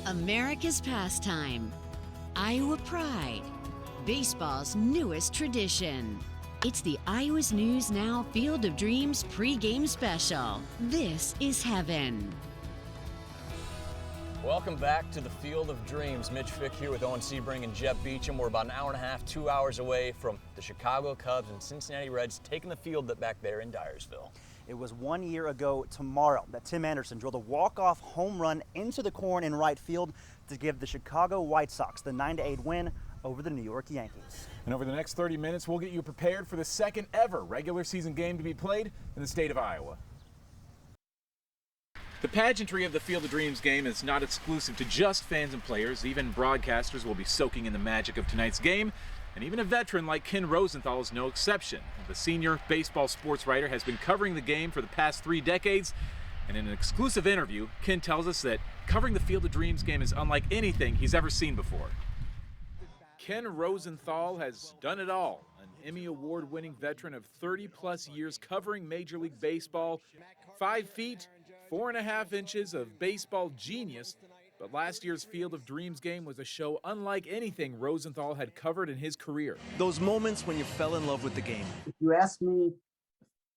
America's pastime, Iowa pride, baseball's newest tradition. It's the Iowa's News Now Field of Dreams pregame special. This is heaven. Welcome back to the Field of Dreams. Mitch Fick here with Owen Sebring and Jeb Beecham. We're about an hour and a half, 2 hours away from the Chicago Cubs and Cincinnati Reds taking the field back there in Dyersville. It was 1 year ago tomorrow that Tim Anderson drilled a walk-off home run into the corn in right field to give the Chicago White Sox the 9-8 win over the New York Yankees. And over the next 30 minutes, we'll get you prepared for the second ever regular season game to be played in the state of Iowa. The pageantry of the Field of Dreams game is not exclusive to just fans and players. Even broadcasters will be soaking in the magic of tonight's game. And even a veteran like Ken Rosenthal is no exception. The senior baseball sports writer has been covering the game for the past 3 decades. And in an exclusive interview, Ken tells us that covering the Field of Dreams game is unlike anything he's ever seen before. Ken Rosenthal has done it all. An Emmy Award-winning veteran of 30-plus years covering Major League Baseball. 5 feet, 4.5 inches of baseball genius. But last year's Field of Dreams game was a show unlike anything Rosenthal had covered in his career. Those moments when you fell in love with the game. If you ask me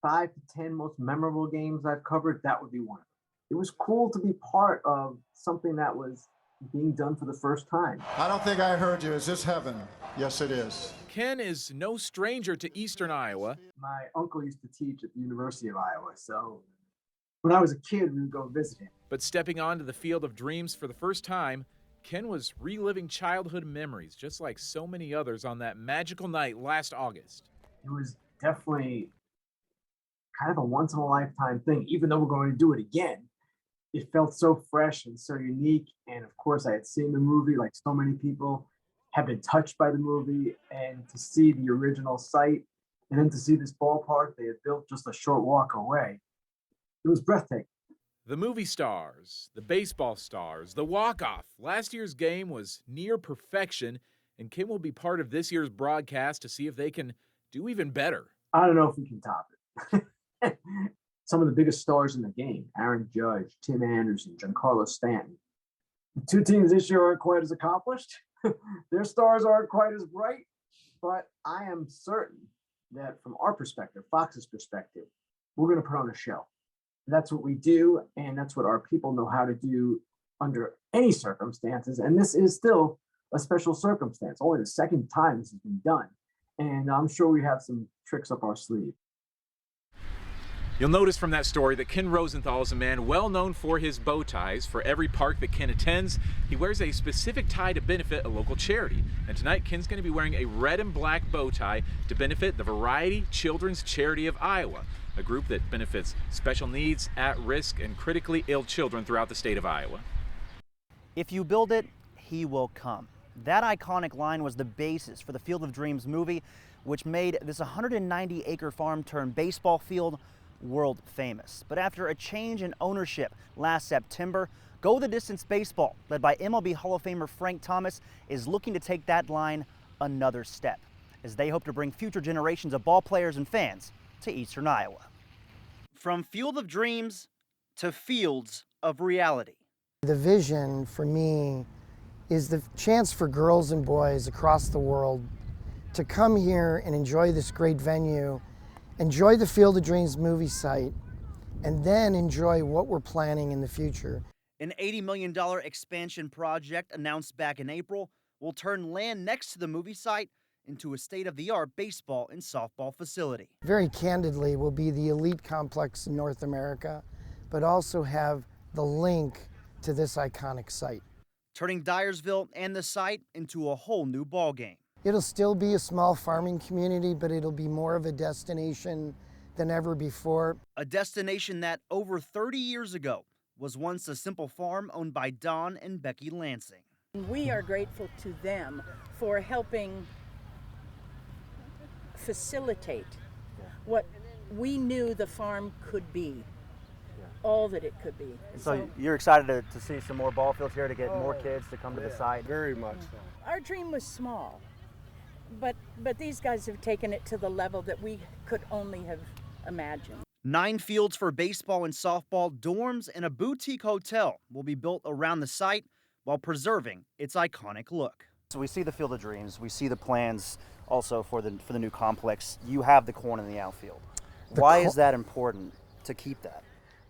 5 to 10 most memorable games I've covered, that would be one of them. It was cool to be part of something that was being done for the first time. I don't think I heard you. Is this heaven? Yes, it is. Ken is no stranger to Eastern Iowa. My uncle used to teach at the University of Iowa, so when I was a kid, we would go visit him. But stepping onto the Field of Dreams for the first time, Ken was reliving childhood memories, just like so many others on that magical night last August. It was definitely kind of a once-in-a-lifetime thing. Even though we're going to do it again, it felt so fresh and so unique. And of course, I had seen the movie, like so many people have been touched by the movie. And to see the original site and then to see this ballpark they had built just a short walk away, it was breathtaking. The movie stars, the baseball stars, the walk-off. Last year's game was near perfection, and Kim will be part of this year's broadcast to see if they can do even better. I don't know if we can top it. Some of the biggest stars in the game, Aaron Judge, Tim Anderson, Giancarlo Stanton. The 2 teams this year aren't quite as accomplished. Their stars aren't quite as bright, but I am certain that from our perspective, Fox's perspective, we're going to put on a show. That's what we do, and that's what our people know how to do under any circumstances. And this is still a special circumstance. Only the second time this has been done. And I'm sure we have some tricks up our sleeve. You'll notice from that story that Ken Rosenthal is a man well known for his bow ties. For every park that Ken attends, he wears a specific tie to benefit a local charity. And tonight, Ken's going to be wearing a red and black bow tie to benefit the Variety Children's Charity of Iowa, a group that benefits special needs, at-risk, and critically ill children throughout the state of Iowa. If you build it, he will come. That iconic line was the basis for the Field of Dreams movie, which made this 190-acre farm turned baseball field world famous. But after a change in ownership last September, Go the Distance Baseball, led by MLB Hall of Famer Frank Thomas, is looking to take that line another step, as they hope to bring future generations of ball players and fans to Eastern Iowa. From Field of Dreams to Fields of Reality. The vision for me is the chance for girls and boys across the world to come here and enjoy this great venue, enjoy the Field of Dreams movie site, and then enjoy what we're planning in the future. An $80 million expansion project announced back in April will turn land next to the movie site into a state-of-the-art baseball and softball facility. Very candidly, will be the elite complex in North America, but also have the link to this iconic site. Turning Dyersville and the site into a whole new ballgame. It'll still be a small farming community, but it'll be more of a destination than ever before. A destination that over 30 years ago was once a simple farm owned by Don and Becky Lansing. We are grateful to them for helping facilitate what we knew the farm could be, all that it could be. So you're excited to see some more ball fields here, to get more kids to come to the site? Very much so. Our dream was small, but these guys have taken it to the level that we could only have imagined. 9 fields for baseball and softball, dorms, and a boutique hotel will be built around the site, while preserving its iconic look. So we see the Field of Dreams, we see the plans also for the new complex. You have the corn in the outfield. Why is that important to keep that?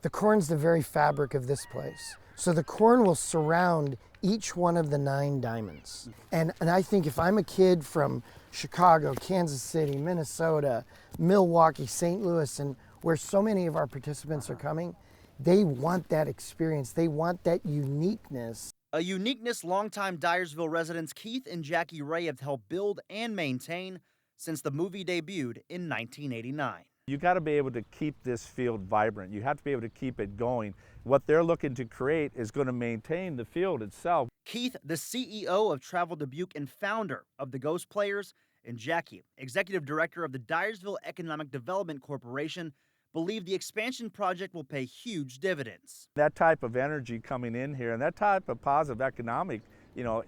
The corn's the very fabric of this place. So the corn will surround each one of the 9 diamonds. And I think if I'm a kid from Chicago, Kansas City, Minnesota, Milwaukee, St. Louis, and where so many of our participants are coming, they want that experience. They want that uniqueness. A uniqueness longtime Dyersville residents Keith and Jackie Ray have helped build and maintain since the movie debuted in 1989. You got to be able to keep this field vibrant. You have to be able to keep it going. What they're looking to create is going to maintain the field itself. Keith, the CEO of Travel Dubuque and founder of the Ghost Players, and Jackie, executive director of the Dyersville Economic Development Corporation, believe the expansion project will pay huge dividends. That type of energy coming in here and that type of positive economic,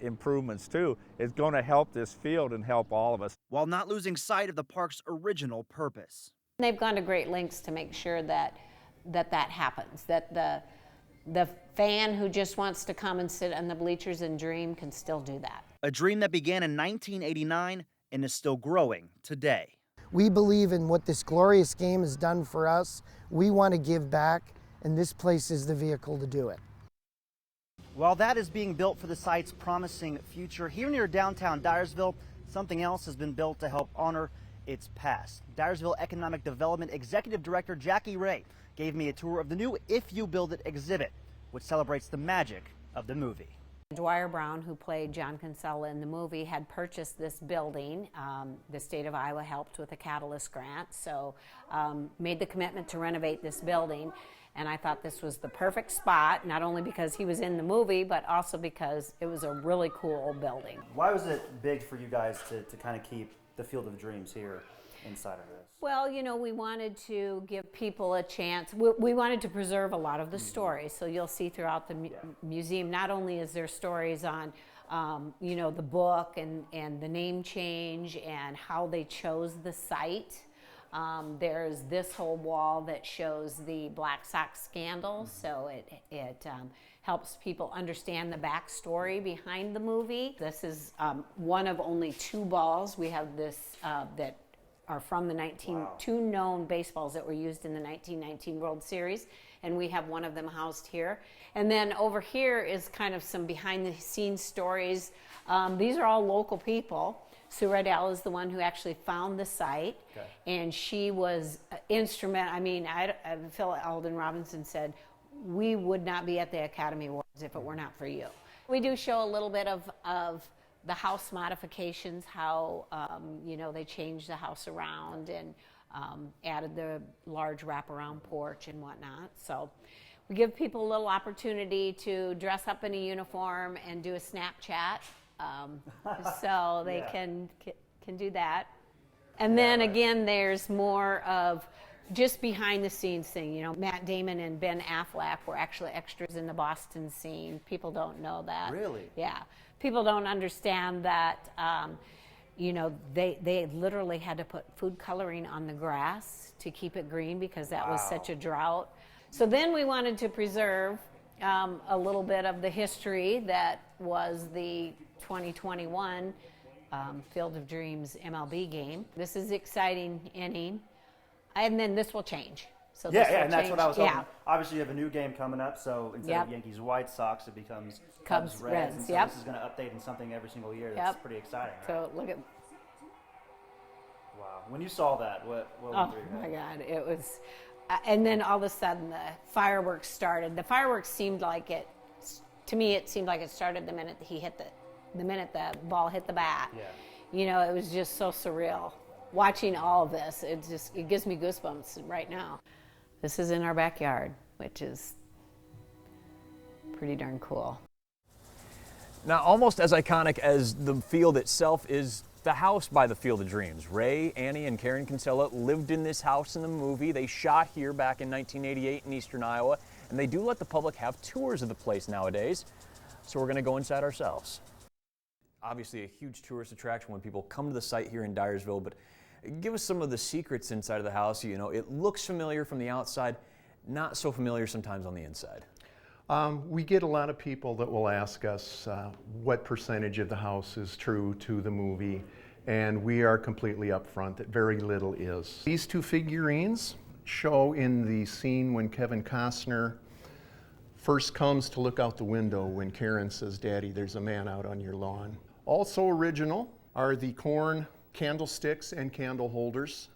improvements too, is going to help this field and help all of us. While not losing sight of the park's original purpose. They've gone to great lengths to make sure that happens, that the fan who just wants to come and sit on the bleachers and dream can still do that. A dream that began in 1989 and is still growing today. We believe in what this glorious game has done for us. We want to give back, and this place is the vehicle to do it. While that is being built for the site's promising future, here near downtown Dyersville, something else has been built to help honor its past. Dyersville Economic Development Executive Director Jackie Ray gave me a tour of the new If You Build It exhibit, which celebrates the magic of the movie. Dwyer Brown, who played John Kinsella in the movie, had purchased this building. The state of Iowa helped with a Catalyst grant, so made the commitment to renovate this building. And I thought this was the perfect spot, not only because he was in the movie, but also because it was a really cool building. Why was it big for you guys to kind of keep the Field of Dreams here inside of this? Well, we wanted to give people a chance. We wanted to preserve a lot of the stories. So you'll see throughout the museum, not only is there stories on, the book and the name change and how they chose the site. There's this whole wall that shows the Black Sox scandal, so it helps people understand the backstory behind the movie. This is one of only 2 balls. We have this that are from the 2 known baseballs that were used in the 1919 World Series, and we have one of them housed here. And then over here is kind of some behind-the-scenes stories. These are all local people. Sue Riddell is the one who actually found the site, and she was instrumental. I mean, Phil Alden Robinson said, "We would not be at the Academy Awards if it were not for you." We do show a little bit of the house modifications, how they changed the house around and added the large wraparound porch and whatnot. So we give people a little opportunity to dress up in a uniform and do a Snapchat. So they can do that. And then again, there's more of just behind the scenes thing. Matt Damon and Ben Affleck were actually extras in the Boston scene. People don't know that. Really? Yeah. People don't understand that, they literally had to put food coloring on the grass to keep it green because that was such a drought. So then we wanted to preserve a little bit of the history that was the 2021 Field of Dreams MLB game. This is exciting inning, and then this will change. So and that's what I was hoping. Yeah. Obviously, you have a new game coming up, so instead of Yankees White Sox, it becomes Cubs Reds. And so this is going to update in something every single year. That's pretty exciting. Right? So look at. Wow. When you saw that, what went through your head? My God, it was. And then all of a sudden, the fireworks started. The fireworks seemed like it. To me, it seemed like it started the minute the minute the ball hit the bat. Yeah. It was just so surreal. Watching all of this, it gives me goosebumps right now. This is in our backyard, which is pretty darn cool. Now, almost as iconic as the field itself is the house by the Field of Dreams. Ray, Annie, and Karen Kinsella lived in this house in the movie. They shot here back in 1988 in eastern Iowa, and they do let the public have tours of the place nowadays. So we're going to go inside ourselves. Obviously a huge tourist attraction when people come to the site here in Dyersville, but give us some of the secrets inside of the house. It looks familiar from the outside, not so familiar sometimes on the inside. We get a lot of people that will ask us what percentage of the house is true to the movie, and we are completely upfront that very little is. These two figurines show in the scene when Kevin Costner first comes to look out the window when Karen says, "Daddy, there's a man out on your lawn." Also original are the corn candlesticks and candle holders,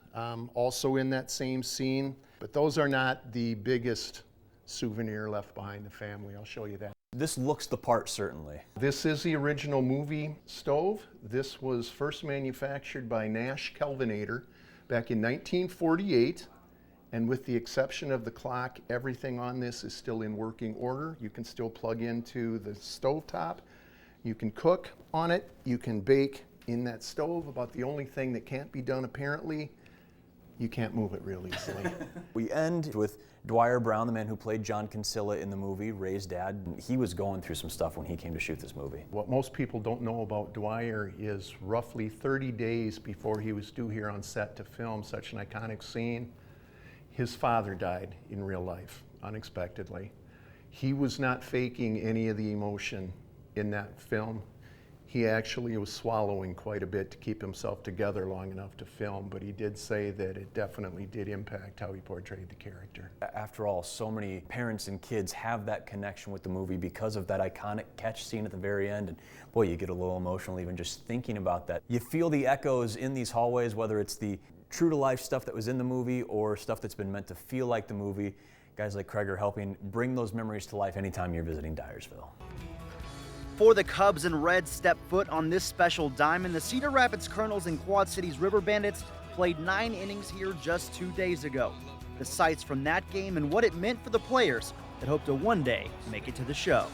also in that same scene, but those are not the biggest souvenir left behind the family. I'll show you that. This looks the part, certainly. This is the original movie stove. This was first manufactured by Nash Kelvinator back in 1948, and with the exception of the clock, everything on this is still in working order. You can still plug into the stovetop. You can cook on it. You can bake in that stove. About the only thing that can't be done, apparently, you can't move it real easily. We end with Dwyer Brown, the man who played John Kinsella in the movie, Ray's dad. He was going through some stuff when he came to shoot this movie. What most people don't know about Dwyer is roughly 30 days before he was due here on set to film such an iconic scene, his father died in real life, unexpectedly. He was not faking any of the emotion in that film. He actually was swallowing quite a bit to keep himself together long enough to film, but he did say that it definitely did impact how he portrayed the character. After all, so many parents and kids have that connection with the movie because of that iconic catch scene at the very end, and boy, you get a little emotional even just thinking about that. You feel the echoes in these hallways, whether it's the true-to-life stuff that was in the movie or stuff that's been meant to feel like the movie. Guys like Craig are helping bring those memories to life anytime you're visiting Dyersville. For the Cubs and Reds step foot on this special diamond, the Cedar Rapids Colonels and Quad Cities River Bandits played 9 innings here just 2 days ago. The sights from that game and what it meant for the players that hope to one day make it to the show.